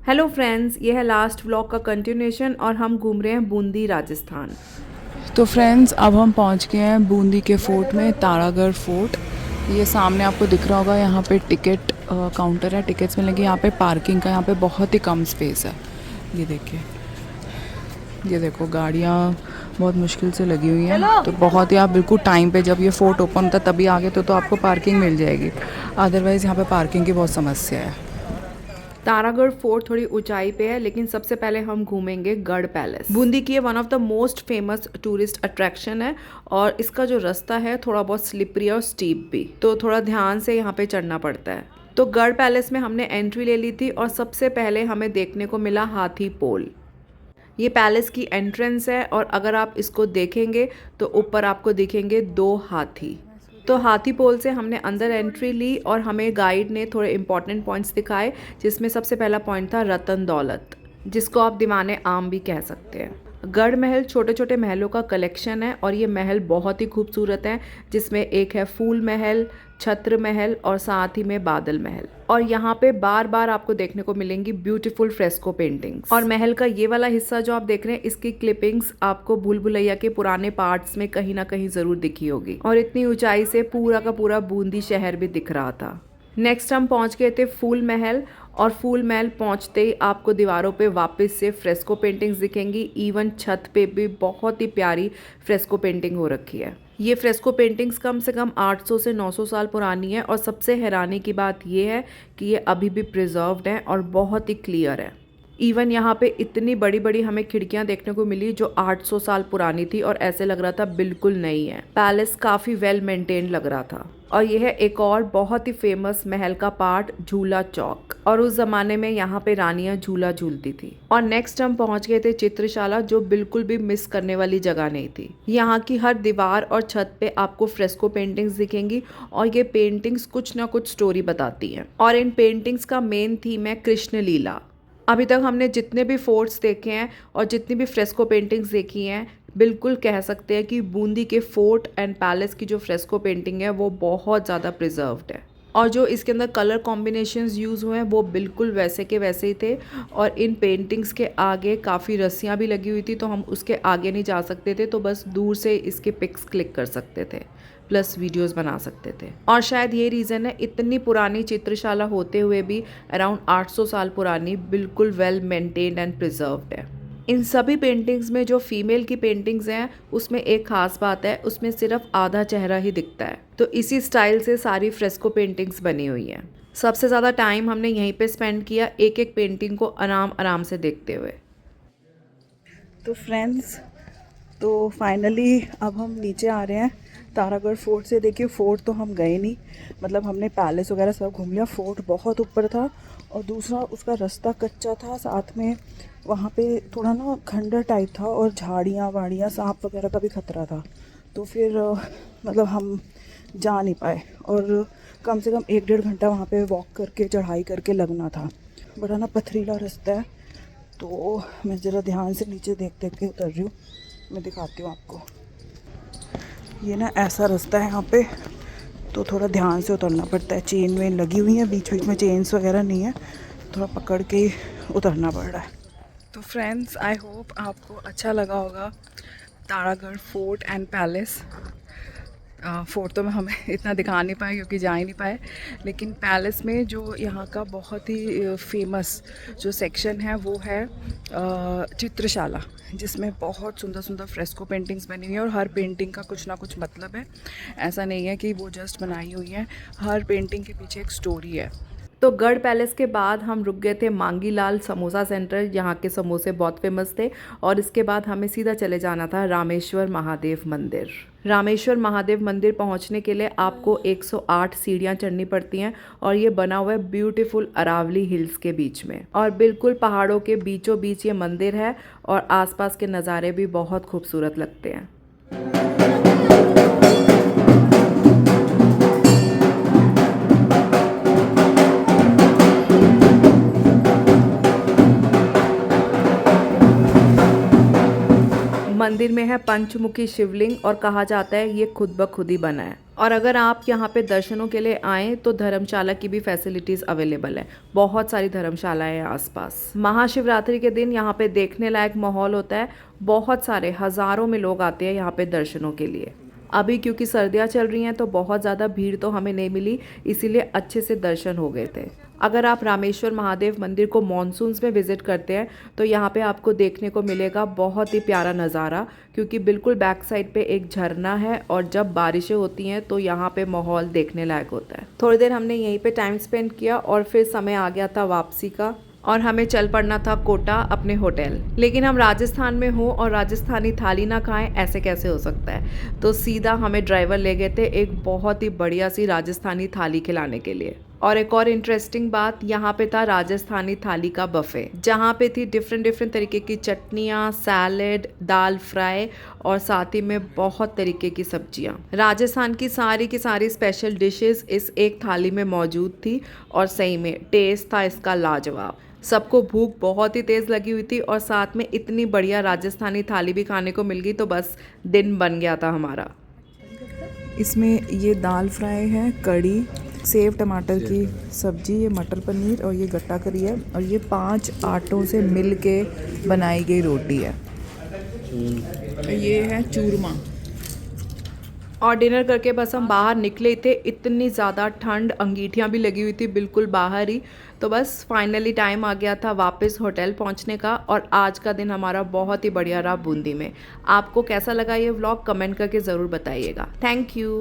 Hello friends, ये है last vlog का कंटिन्यूएशन और हम घूम रहे हैं बूंदी राजस्थान। तो फ्रेंड्स अब हम पहुंच गए हैं बूंदी के फोर्ट में, तारागढ़ फोर्ट। ये सामने आपको दिख रहा होगा, यहाँ पे टिकट काउंटर है, टिकट्स मिलेंगे। यहाँ पे पार्किंग का यहाँ पे बहुत ही कम स्पेस है। ये देखिए, ये देखो गाड़ियाँ बहुत मुश्किल से लगी हुई हैं। तो बहुत ही आप बिल्कुल टाइम पे, जब ये फोर्ट ओपन होता है तभी आगे तो आपको पार्किंग मिल जाएगी, अदरवाइज़ यहाँ पे पार्किंग की बहुत समस्या है। तारागढ़ फोर्ट थोड़ी ऊंचाई पे है, लेकिन सबसे पहले हम घूमेंगे गढ़ पैलेस। बूंदी की ये one of the most famous tourist attraction है और इसका जो रास्ता है थोड़ा बहुत स्लिपरी और स्टीप भी, तो थोड़ा ध्यान से यहाँ पे चढ़ना पड़ता है। तो गढ़ पैलेस में हमने एंट्री ले ली थी और सबसे पहले हमें देखने को मिला हाथी पोल। ये पैलेस की एंट्रेंस है और अगर आप इसको देखेंगे तो ऊपर आपको दिखेंगे 2 हाथी। तो हाथी पोल से हमने अंदर एंट्री ली और हमें गाइड ने थोड़े इंपॉर्टेंट पॉइंट्स दिखाए, जिसमें सबसे पहला पॉइंट था रतन दौलत, जिसको आप दीवाने आम भी कह सकते हैं। गढ़ महल छोटे छोटे महलों का कलेक्शन है और ये महल बहुत ही खूबसूरत है, जिसमें एक है फूल महल, छत्र महल और साथ ही में बादल महल। और यहाँ पे बार बार आपको देखने को मिलेंगी ब्यूटीफुल फ्रेस्को पेंटिंग्स। और महल का ये वाला हिस्सा जो आप देख रहे हैं, इसकी क्लिपिंग्स आपको भूल भुलैया के पुराने पार्ट्स में कहीं ना कहीं जरूर दिखी होगी। और इतनी ऊंचाई से पूरा का पूरा बूंदी शहर भी दिख रहा था। नेक्स्ट हम पहुंच गए थे फूल महल और फूल महल पहुंचते ही आपको दीवारों पे वापस से फ्रेस्को पेंटिंग्स दिखेंगी। इवन छत पे भी बहुत ही प्यारी फ्रेस्को पेंटिंग हो रखी है। ये फ्रेस्को पेंटिंग्स कम से कम 800 से 900 साल पुरानी है और सबसे हैरानी की बात ये है कि ये अभी भी प्रिजर्व्ड है और बहुत ही क्लियर है। इवन यहाँ पे इतनी बड़ी बड़ी हमें खिड़कियाँ देखने को मिली जो 800 साल पुरानी थी और ऐसे लग रहा था बिल्कुल नई है। पैलेस काफ़ी वेल मेंटेन लग रहा था। और यह है एक और बहुत ही फेमस महल का पार्ट, झूला चौक। और उस जमाने में यहाँ पे रानियां झूला झूलती थी। और नेक्स्ट हम पहुँच गए थे चित्रशाला, जो बिल्कुल भी मिस करने वाली जगह नहीं थी। यहाँ की हर दीवार और छत पे आपको फ्रेस्को पेंटिंग्स दिखेंगी और ये पेंटिंग्स कुछ ना कुछ स्टोरी बताती हैं। और इन पेंटिंग्स का मेन थीम है कृष्ण लीला। अभी तक हमने जितने भी फोर्ट्स देखे हैं और जितनी भी फ्रेस्को पेंटिंग्स देखी हैं, बिल्कुल कह सकते हैं कि बूंदी के फोर्ट एंड पैलेस की जो फ्रेस्को पेंटिंग है वो बहुत ज़्यादा प्रिजर्व्ड है। और जो इसके अंदर कलर कॉम्बिनेशंस यूज़ हुए हैं वो बिल्कुल वैसे के वैसे ही थे। और इन पेंटिंग्स के आगे काफ़ी रस्सियाँ भी लगी हुई थी, तो हम उसके आगे नहीं जा सकते थे, तो बस दूर से इसके पिक्स क्लिक कर सकते थे, प्लस वीडियोस बना सकते थे। और शायद ये रीज़न है इतनी पुरानी चित्रशाला होते हुए भी अराउंड 800 साल पुरानी बिल्कुल वेल मेंटेन्ड एंड प्रिजर्व्ड है। इन सभी पेंटिंग्स में जो फीमेल की पेंटिंग्स हैं उसमें एक खास बात है, उसमें सिर्फ आधा चेहरा ही दिखता है। तो इसी स्टाइल से सारी फ्रेस्को पेंटिंग्स बनी हुई हैं। सबसे ज़्यादा टाइम हमने यहीं पे स्पेंड किया, एक एक पेंटिंग को आराम आराम से देखते हुए। तो फ्रेंड्स, तो फाइनली अब हम नीचे आ रहे हैं तारागढ़ फोर्ट से। देखिए, फोर्ट तो हम गए नहीं, मतलब हमने पैलेस वगैरह सब घूम लिया। फोर्ट बहुत ऊपर था और दूसरा उसका रास्ता कच्चा था, साथ में वहाँ पे थोड़ा ना खंडर टाइप था और झाड़ियाँ वाड़ियाँ, सांप वगैरह का भी खतरा था। तो फिर मतलब हम जा नहीं पाए और कम से कम 1-1.5 घंटा वहाँ पे वॉक करके, चढ़ाई करके लगना था। बड़ा ना पथरीला रास्ता है, तो मैं ज़रा ध्यान से नीचे देख देख के उतर रही हूँ। मैं दिखाती हूँ आपको। ये ना ऐसा रास्ता है यहाँ पे, तो थोड़ा ध्यान से उतरना पड़ता है। चेन वेन लगी हुई है, बीच बीच में चेन्स वगैरह नहीं है, थोड़ा पकड़ के ही उतरना पड़ रहा है। तो फ्रेंड्स, आई होप आपको अच्छा लगा होगा Taragarh fort and palace. Fort तो मैं हमें इतना दिखा नहीं पाए क्योंकि जा ही नहीं पाए, लेकिन पैलेस में जो यहाँ का बहुत ही फेमस जो सेक्शन है वो है चित्रशाला, जिसमें बहुत सुंदर सुंदर फ्रेस्को पेंटिंग्स बनी हुई हैं और हर पेंटिंग का कुछ ना कुछ मतलब है। ऐसा नहीं है कि वो जस्ट बनाई हुई है, हर पेंटिंग के पीछे एक स्टोरी है। तो गढ़ पैलेस के बाद हम रुक गए थे मांगी लाल समोसा सेंटर, यहाँ के समोसे बहुत फेमस थे। और इसके बाद हमें सीधा चले जाना था रामेश्वर महादेव मंदिर। रामेश्वर महादेव मंदिर पहुँचने के लिए आपको 108 सीढ़ियाँ चढ़नी पड़ती हैं और ये बना हुआ है ब्यूटीफुल अरावली हिल्स के बीच में, और बिल्कुल पहाड़ों के बीचों बीच ये मंदिर है और आसपास के नज़ारे भी बहुत खूबसूरत लगते हैं। मंदिर में है पंचमुखी शिवलिंग और कहा जाता है ये खुद ब खुद ही बना है। और अगर आप यहाँ पे दर्शनों के लिए आएँ तो धर्मशाला की भी फैसिलिटीज़ अवेलेबल है। बहुत सारी धर्मशालाएं हैं आसपास। महाशिवरात्रि के दिन यहाँ पे देखने लायक माहौल होता है। बहुत सारे हज़ारों में लोग आते हैं यहाँ पे दर्शनों के लिए। अभी क्योंकि सर्दियाँ चल रही हैं तो बहुत ज़्यादा भीड़ तो हमें नहीं मिली, इसीलिए अच्छे से दर्शन हो गए थे। अगर आप रामेश्वर महादेव मंदिर को मॉनसून्स में विज़िट करते हैं तो यहाँ पे आपको देखने को मिलेगा बहुत ही प्यारा नज़ारा, क्योंकि बिल्कुल बैक साइड पे एक झरना है और जब बारिशें होती हैं तो यहाँ पे माहौल देखने लायक होता है। थोड़ी देर हमने यहीं पे टाइम स्पेंड किया और फिर समय आ गया था वापसी का और हमें चल पड़ना था कोटा अपने होटल। लेकिन हम राजस्थान में हो और राजस्थानी थाली ना खाएं, ऐसे कैसे हो सकता है। तो सीधा हमें ड्राइवर ले गए थे एक बहुत ही बढ़िया सी राजस्थानी थाली खिलाने के लिए। और एक और इंटरेस्टिंग बात, यहाँ पे था राजस्थानी थाली का बफे, जहाँ पे थी डिफरेंट तरीके की चटनियाँ, सैलेड, दाल फ्राई और साथ ही में बहुत तरीके की सब्जियाँ। राजस्थान की सारी स्पेशल डिशेस इस एक थाली में मौजूद थी और सही में टेस्ट था इसका लाजवाब। सबको भूख बहुत ही तेज़ लगी हुई थी और साथ में इतनी बढ़िया राजस्थानी थाली भी खाने को मिल गई तो बस दिन बन गया था हमारा। इसमें ये दाल फ्राई है, कड़ी, सेव टमाटर की सब्जी, ये मटर पनीर और ये गट्टा करी है और ये 5 आटों से मिल के बनाई गई रोटी है। ये है चूरमा। और डिनर करके बस हम बाहर निकले थे, इतनी ज़्यादा ठंड, अंगीठियाँ भी लगी हुई थी बिल्कुल बाहर ही। तो बस फाइनली टाइम आ गया था वापस होटल पहुंचने का और आज का दिन हमारा बहुत ही बढ़िया रहा बूंदी में। आपको कैसा लगा ये व्लॉग कमेंट करके ज़रूर बताइएगा। Thank you.